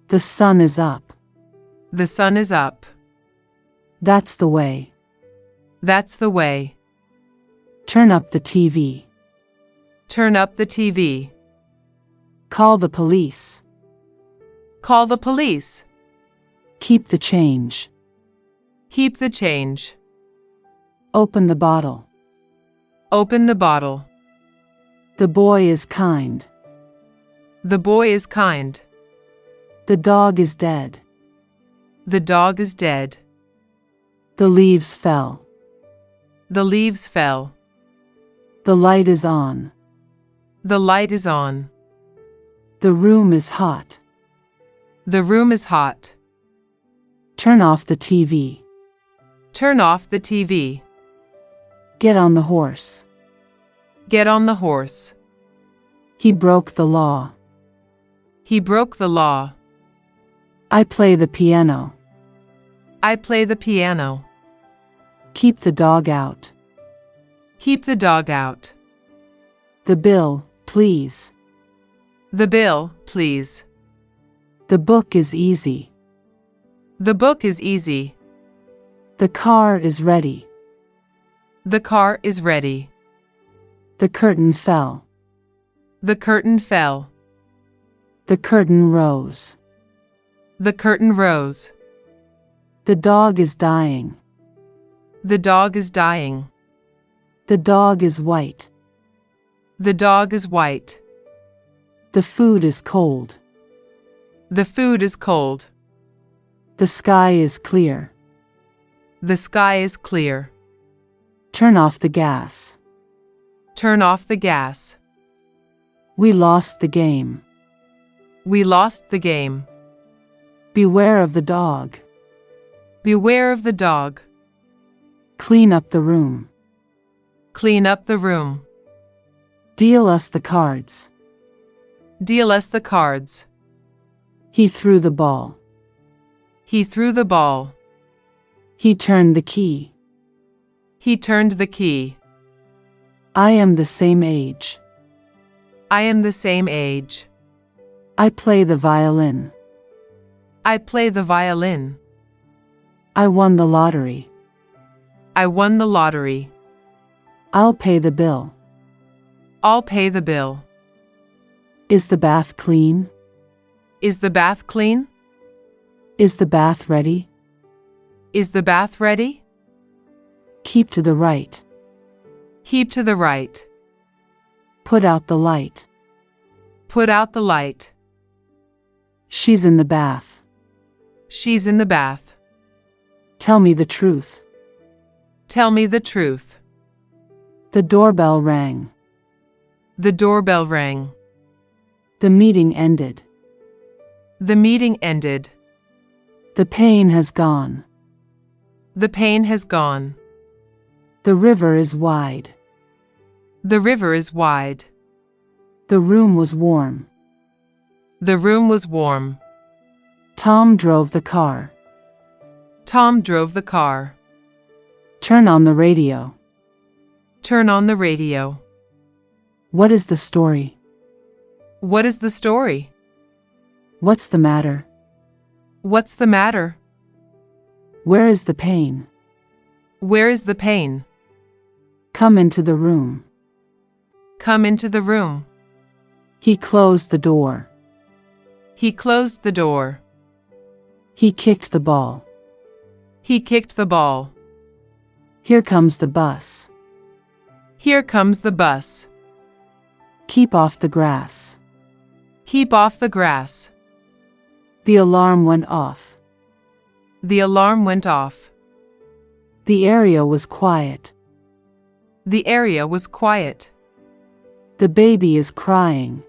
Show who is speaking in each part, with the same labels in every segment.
Speaker 1: The sun is up.
Speaker 2: The sun is up.
Speaker 1: That's the way.
Speaker 2: That's the way.
Speaker 1: Turn up the TV.
Speaker 2: Turn up the TV.
Speaker 1: Call the police.
Speaker 2: Call the police.
Speaker 1: Keep the change.
Speaker 2: Keep the change.
Speaker 1: Open the bottle.
Speaker 2: Open the bottle.
Speaker 1: The boy is kind.
Speaker 2: The boy is kind.
Speaker 1: The dog is dead.
Speaker 2: The dog is dead.
Speaker 1: The leaves fell.
Speaker 2: The leaves fell.
Speaker 1: The light is on.
Speaker 2: The light is on.
Speaker 1: The room is hot.
Speaker 2: The room is hot.
Speaker 1: Turn off the TV.
Speaker 2: Turn off the TV.
Speaker 1: Get on the horse.
Speaker 2: Get on the horse.
Speaker 1: He broke the law.
Speaker 2: He broke the law.
Speaker 1: I play the piano.
Speaker 2: I play the piano.
Speaker 1: Keep the dog out.
Speaker 2: Keep the dog out.
Speaker 1: The bill, please.
Speaker 2: The bill, please.
Speaker 1: The book is easy.
Speaker 2: The book is easy.
Speaker 1: The car is ready.
Speaker 2: The car is ready.
Speaker 1: The curtain fell.
Speaker 2: The curtain fell.
Speaker 1: The curtain rose.
Speaker 2: The curtain rose.
Speaker 1: The dog is dying.
Speaker 2: The dog is dying.
Speaker 1: The dog is white.
Speaker 2: The dog is white.
Speaker 1: The food is cold.
Speaker 2: The food is cold.
Speaker 1: The sky is clear.
Speaker 2: The sky is clear.
Speaker 1: Turn off the gas.
Speaker 2: Turn off the gas.
Speaker 1: We lost the game.
Speaker 2: We lost the game.
Speaker 1: Beware of the dog.
Speaker 2: Beware of the dog.
Speaker 1: Clean up the room.
Speaker 2: Clean up the room.
Speaker 1: Deal us the cards.
Speaker 2: Deal us the cards.
Speaker 1: He threw the ball.
Speaker 2: He threw the ball.
Speaker 1: He turned the key.
Speaker 2: He turned the key.
Speaker 1: I am the same age.
Speaker 2: I am the same age.
Speaker 1: I play the violin.
Speaker 2: I play the violin.
Speaker 1: I won the lottery.
Speaker 2: I won the lottery.
Speaker 1: I'll pay the bill.
Speaker 2: I'll pay the bill.
Speaker 1: Is the bath clean?
Speaker 2: Is the bath clean?
Speaker 1: Is the bath ready?
Speaker 2: Is the bath ready?
Speaker 1: Keep to the right.
Speaker 2: Keep to the right.
Speaker 1: Put out the light.
Speaker 2: Put out the light.
Speaker 1: She's in the bath.
Speaker 2: She's in the bath.
Speaker 1: Tell me the truth.
Speaker 2: Tell me the truth.
Speaker 1: The doorbell rang.
Speaker 2: The doorbell rang.
Speaker 1: The meeting ended.
Speaker 2: The meeting ended.
Speaker 1: The pain has gone.
Speaker 2: The pain has gone.
Speaker 1: The river is wide.
Speaker 2: The river is wide.
Speaker 1: The room was warm.
Speaker 2: The room was warm.
Speaker 1: Tom drove the car.
Speaker 2: Tom drove the car.
Speaker 1: Turn on the radio.
Speaker 2: Turn on the radio.
Speaker 1: What is the story?
Speaker 2: What is the story?
Speaker 1: What's the matter?
Speaker 2: What's the matter?
Speaker 1: Where is the pain?
Speaker 2: Where is the pain?
Speaker 1: Come into the room.
Speaker 2: Come into the room.
Speaker 1: He closed the door.
Speaker 2: He closed the door.
Speaker 1: He kicked the ball.
Speaker 2: He kicked the ball.
Speaker 1: Here comes the bus.
Speaker 2: Here comes the bus.
Speaker 1: Keep off the grass.
Speaker 2: Keep off the grass.
Speaker 1: The alarm went off.
Speaker 2: The alarm went off.
Speaker 1: The area was quiet.
Speaker 2: The area was quiet.
Speaker 1: The baby is crying.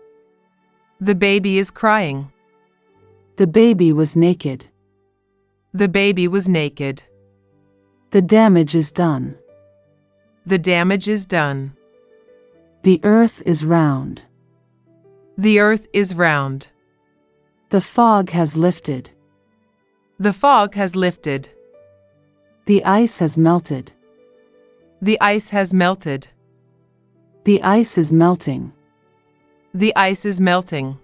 Speaker 2: The baby is crying.
Speaker 1: The baby was naked.
Speaker 2: The baby was naked.
Speaker 1: The damage is done.
Speaker 2: The damage is done.
Speaker 1: The earth is round.
Speaker 2: The earth is round.
Speaker 1: The fog has lifted.
Speaker 2: The fog has lifted.
Speaker 1: The ice has melted.
Speaker 2: The ice has melted.
Speaker 1: The ice is melting.
Speaker 2: The ice is melting.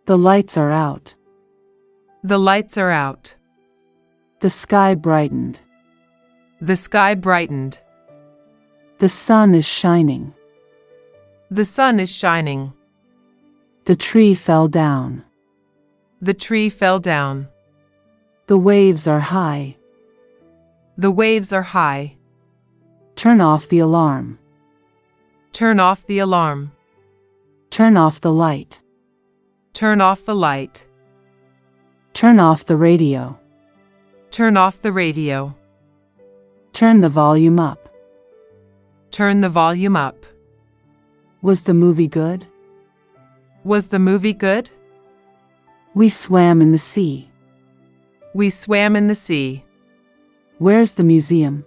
Speaker 1: The lights are out.
Speaker 2: The lights are out.
Speaker 1: The sky brightened.
Speaker 2: The sky brightened.
Speaker 1: The sun is shining.
Speaker 2: The sun is shining.
Speaker 1: The tree fell down.
Speaker 2: The tree fell down.
Speaker 1: The waves are high.
Speaker 2: The waves are high.
Speaker 1: Turn off the alarm.
Speaker 2: Turn off the alarm.
Speaker 1: Turn off the light.
Speaker 2: Turn off the light.
Speaker 1: Turn off the radio.
Speaker 2: Turn off the radio.
Speaker 1: Turn the volume up.
Speaker 2: Turn the volume up.
Speaker 1: Was the movie good?
Speaker 2: Was the movie good?
Speaker 1: We swam in the sea.
Speaker 2: We swam in the sea.
Speaker 1: Where's the museum?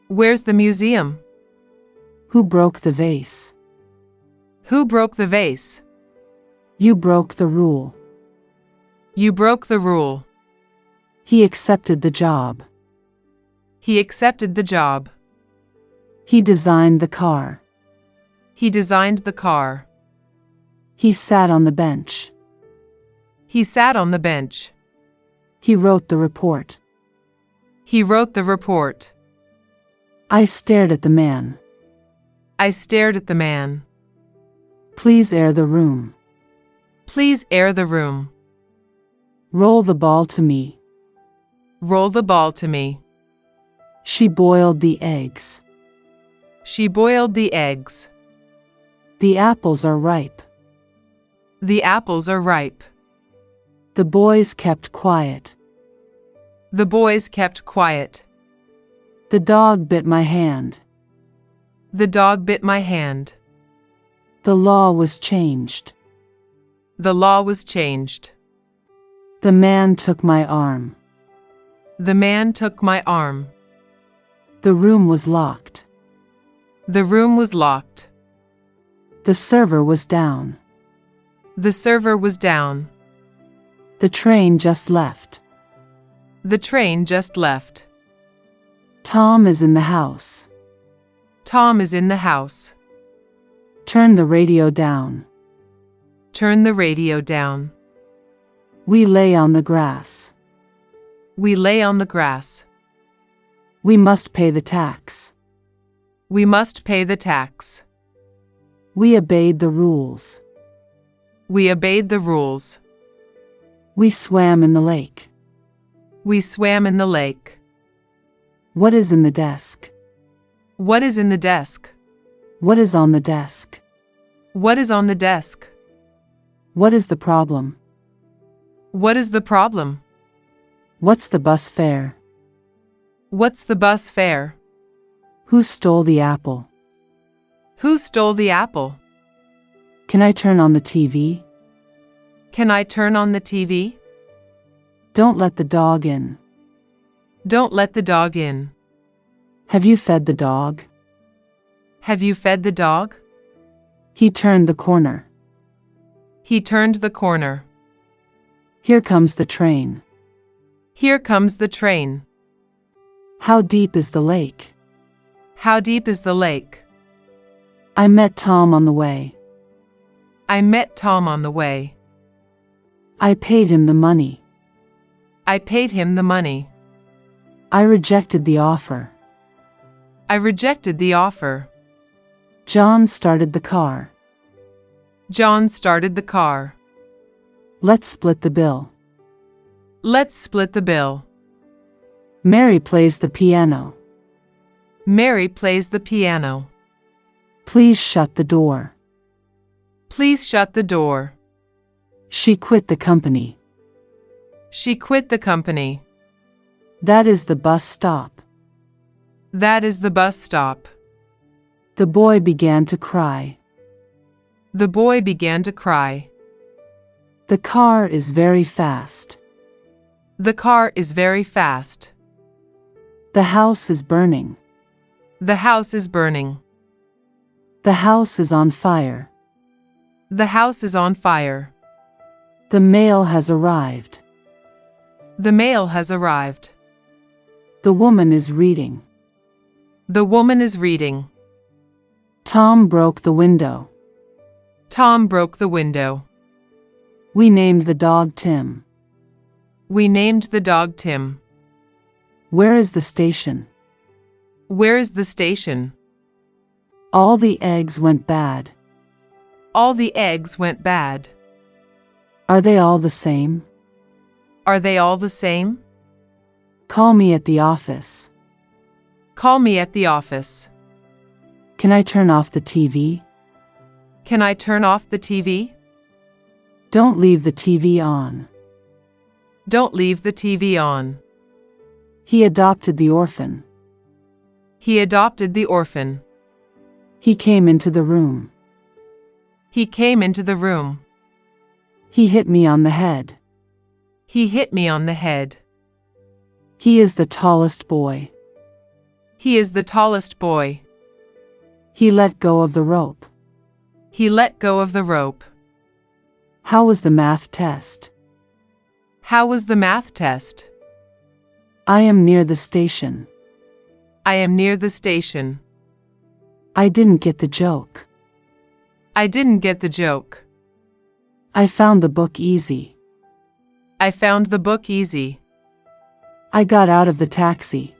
Speaker 2: Where's the museum?
Speaker 1: Who broke the vase?
Speaker 2: Who broke the vase?
Speaker 1: You broke the rule.
Speaker 2: You broke the rule.
Speaker 1: He accepted the job.
Speaker 2: He accepted the job.
Speaker 1: He designed the car.
Speaker 2: He designed the car.
Speaker 1: He sat on the bench.
Speaker 2: He sat on the bench.
Speaker 1: He wrote the report.
Speaker 2: He wrote the report.
Speaker 1: I stared at the man.
Speaker 2: I stared at the man.
Speaker 1: Please air the room.
Speaker 2: Please air the room.
Speaker 1: Roll the ball to me.
Speaker 2: Roll the ball to me.
Speaker 1: She boiled the eggs.
Speaker 2: She boiled the eggs.
Speaker 1: The apples are ripe.
Speaker 2: The apples are ripe.
Speaker 1: The boys kept quiet.
Speaker 2: The boys kept quiet.
Speaker 1: The dog bit my hand.
Speaker 2: The dog bit my hand.
Speaker 1: The law was changed.
Speaker 2: The law was changed.
Speaker 1: The man took my arm.
Speaker 2: The man took my arm.
Speaker 1: The room was locked.
Speaker 2: The room was locked.
Speaker 1: The server was down.
Speaker 2: The server was down.
Speaker 1: The train just left.
Speaker 2: The train just left.
Speaker 1: Tom is in the house.
Speaker 2: Tom is in the house.
Speaker 1: Turn the radio down.
Speaker 2: Turn the radio down.
Speaker 1: We lay on the grass.
Speaker 2: We lay on the grass.
Speaker 1: We must pay the tax.
Speaker 2: We must pay the tax.
Speaker 1: We obeyed the rules.
Speaker 2: We obeyed the rules.
Speaker 1: We swam in the lake.
Speaker 2: We swam in the lake.
Speaker 1: What is in the desk?
Speaker 2: What is in the desk?
Speaker 1: What is on the desk?
Speaker 2: What is on the desk?
Speaker 1: What is the problem?
Speaker 2: What is the problem?
Speaker 1: What's the bus fare?
Speaker 2: What's the bus fare?
Speaker 1: Who stole the apple?
Speaker 2: Who stole the apple?
Speaker 1: Can I turn on the TV?
Speaker 2: Can I turn on the TV?
Speaker 1: Don't let the dog in.
Speaker 2: Don't let the dog in.
Speaker 1: Have you fed the dog?
Speaker 2: Have you fed the dog?
Speaker 1: He turned the corner.
Speaker 2: He turned the corner.
Speaker 1: Here comes the train.
Speaker 2: Here comes the train.
Speaker 1: How deep is the lake?
Speaker 2: How deep is the lake?
Speaker 1: I met Tom on the way.
Speaker 2: I met Tom on the way.
Speaker 1: I paid him the money.
Speaker 2: I paid him the money.
Speaker 1: I rejected the offer.
Speaker 2: I rejected the offer.
Speaker 1: John started the car.
Speaker 2: John started the car.
Speaker 1: Let's split the bill.
Speaker 2: Let's split the bill.
Speaker 1: Mary plays the piano.
Speaker 2: Mary plays the piano.
Speaker 1: Please shut the door.
Speaker 2: Please shut the door.
Speaker 1: She quit the company.
Speaker 2: She quit the company.
Speaker 1: That is the bus stop.
Speaker 2: That is the bus stop.
Speaker 1: The boy began to cry.
Speaker 2: The boy began to cry.
Speaker 1: The car is very fast.
Speaker 2: The car is very fast.
Speaker 1: The house is burning.
Speaker 2: The house is burning.
Speaker 1: The house is on fire.
Speaker 2: The house is on fire.
Speaker 1: The mail has arrived.
Speaker 2: The mail has arrived.
Speaker 1: The woman is reading.
Speaker 2: The woman is reading.
Speaker 1: Tom broke the window.
Speaker 2: Tom broke the window.
Speaker 1: We named the dog Tim.
Speaker 2: We named the dog Tim.
Speaker 1: Where is the station?
Speaker 2: Where is the station?
Speaker 1: All the eggs went bad.
Speaker 2: All the eggs went bad.
Speaker 1: Are they all the same?
Speaker 2: Are they all the same?
Speaker 1: Call me at the office.
Speaker 2: Call me at the office.
Speaker 1: Can I turn off the TV?
Speaker 2: Can I turn off the TV?
Speaker 1: Don't leave the TV on.
Speaker 2: Don't leave the TV on.
Speaker 1: He adopted the orphan.
Speaker 2: He adopted the orphan.
Speaker 1: He came into the room.
Speaker 2: He came into the room.
Speaker 1: He hit me on the head.
Speaker 2: He hit me on the head.
Speaker 1: He is the tallest boy.
Speaker 2: He is the tallest boy.
Speaker 1: He let go of the rope.
Speaker 2: He let go of the rope.
Speaker 1: How was the math test?
Speaker 2: How was the math test?
Speaker 1: I am near the station.
Speaker 2: I am near the station.
Speaker 1: I didn't get the joke.
Speaker 2: I didn't get the joke.
Speaker 1: I found the book easy.
Speaker 2: I found the book easy.
Speaker 1: I got out of the taxi.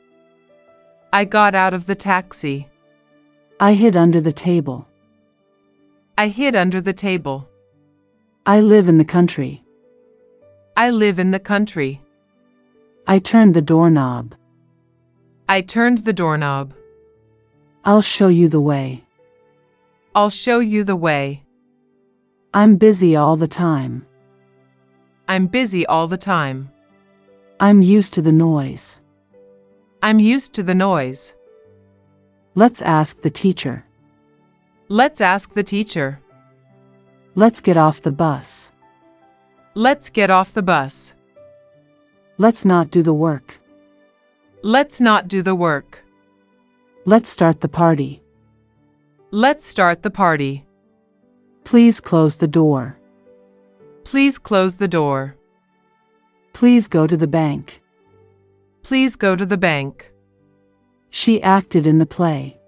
Speaker 2: I got out of the taxi.
Speaker 1: I hid under the table.
Speaker 2: I hid under the table.
Speaker 1: I live in the country.
Speaker 2: I live in the country.
Speaker 1: I turned the doorknob.
Speaker 2: I turned the doorknob.
Speaker 1: I'll show you the way.
Speaker 2: I'll show you the way.
Speaker 1: I'm busy all the time.
Speaker 2: I'm busy all the time.
Speaker 1: I'm used to the noise.
Speaker 2: I'm used to the noise.
Speaker 1: Let's ask the teacher.
Speaker 2: Let's ask the teacher.
Speaker 1: Let's get off the bus.
Speaker 2: Let's get off the bus.
Speaker 1: Let's not do the work.
Speaker 2: Let's not do the work.
Speaker 1: Let's start the party.
Speaker 2: Let's start the party.
Speaker 1: Please close the door.
Speaker 2: Please close the door.
Speaker 1: Please go to the bank.
Speaker 2: Please go to the bank.
Speaker 1: She acted in the play.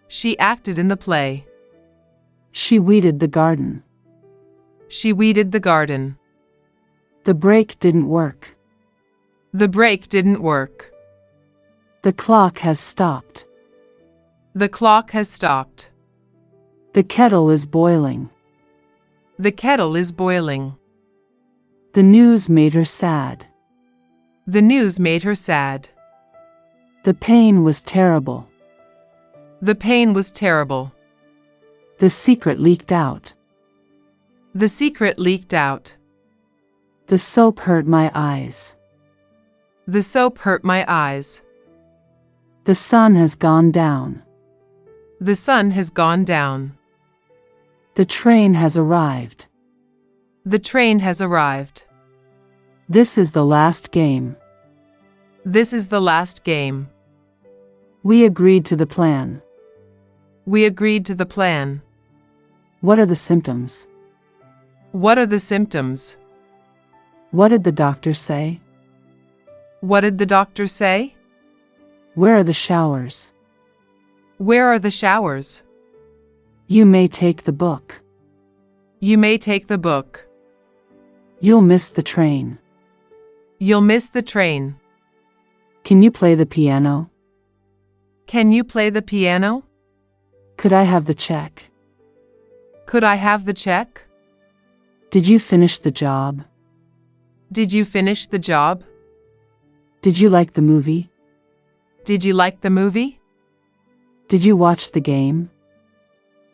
Speaker 2: She acted in the play.
Speaker 1: She weeded the garden.
Speaker 2: She weeded the garden.
Speaker 1: The brake didn't work.
Speaker 2: The brake didn't work.
Speaker 1: The clock has stopped.
Speaker 2: The clock has stopped.
Speaker 1: The kettle is boiling.
Speaker 2: The kettle is boiling.
Speaker 1: The news made her sad.
Speaker 2: The news made her sad.
Speaker 1: The pain was terrible.
Speaker 2: The pain was terrible.
Speaker 1: The secret leaked out.
Speaker 2: The secret leaked out.
Speaker 1: The soap hurt my eyes.
Speaker 2: The soap hurt my eyes.
Speaker 1: The sun has gone down.
Speaker 2: The sun has gone down.
Speaker 1: The train has arrived.
Speaker 2: The train has arrived.
Speaker 1: This is the last game.
Speaker 2: This is the last game.
Speaker 1: We agreed to the plan.
Speaker 2: We agreed to the plan.
Speaker 1: What are the symptoms?
Speaker 2: What are the symptoms?
Speaker 1: What did the doctor say?
Speaker 2: What did the doctor say?
Speaker 1: Where are the showers?
Speaker 2: Where are the showers?
Speaker 1: You may take the book.
Speaker 2: You may take the book.
Speaker 1: You'll miss the train.
Speaker 2: You'll miss the train.
Speaker 1: Can you play the piano?
Speaker 2: Can you play the piano?
Speaker 1: Could I have the check?
Speaker 2: Could I have the check?
Speaker 1: Did you finish the job?
Speaker 2: Did you finish the job?
Speaker 1: Did you like the movie?
Speaker 2: Did you like the movie?
Speaker 1: Did you watch the game?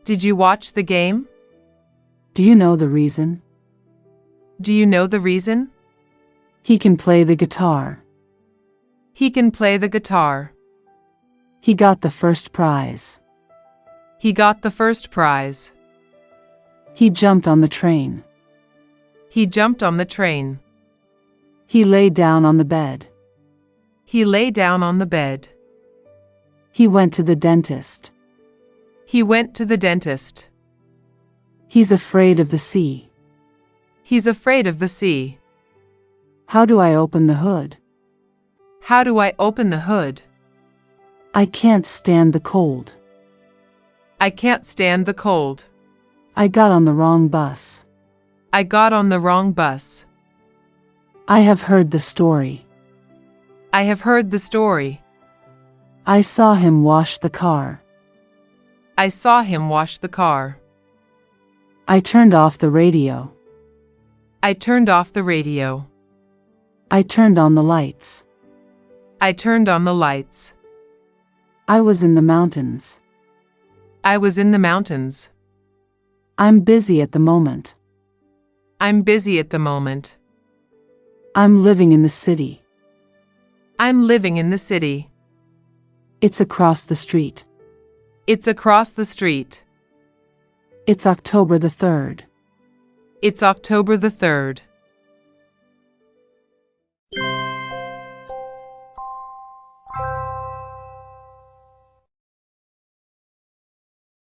Speaker 2: Did you watch the game?
Speaker 1: Do you know the reason?
Speaker 2: Do you know the reason?
Speaker 1: He can play the guitar.
Speaker 2: He can play the guitar.
Speaker 1: He got the first prize.
Speaker 2: He got the first prize.
Speaker 1: He jumped on the train.
Speaker 2: He jumped on the train.
Speaker 1: He lay down on the bed.
Speaker 2: He lay down on the bed.
Speaker 1: He went to the dentist.
Speaker 2: He went to the dentist.
Speaker 1: He's afraid of the sea.
Speaker 2: He's afraid of the sea.
Speaker 1: How do I open the hood?
Speaker 2: How do I open the hood?
Speaker 1: I can't stand the cold.
Speaker 2: I can't stand the cold.
Speaker 1: I got on the wrong bus.
Speaker 2: I got on the wrong bus.
Speaker 1: I have heard the story.
Speaker 2: I have heard the story.
Speaker 1: I saw him wash the car.
Speaker 2: I saw him wash the car.
Speaker 1: I turned off the radio.
Speaker 2: I turned off the radio.
Speaker 1: I turned on the lights.
Speaker 2: I turned on the lights.
Speaker 1: I was in the mountains.
Speaker 2: I was in the mountains.
Speaker 1: I'm busy at the moment.
Speaker 2: I'm busy at the moment.
Speaker 1: I'm living in the city.
Speaker 2: I'm living in the city.
Speaker 1: It's across the street.
Speaker 2: It's across the street.
Speaker 1: It's October the 3rd.
Speaker 2: It's October the 3rd.